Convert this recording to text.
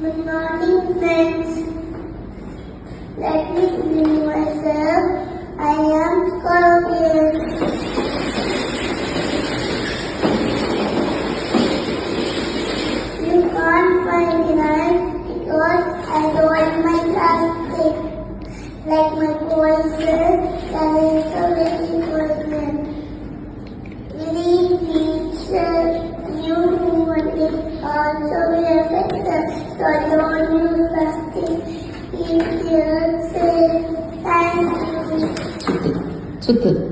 Good morning, friends. Let me introduce myself. I am Scorpion. You can't find me right because I told my classmate. Like my poison, that is a very poison. Really, teacher, you would also be affected. So don't use plastic. If you say thank you. 좋다.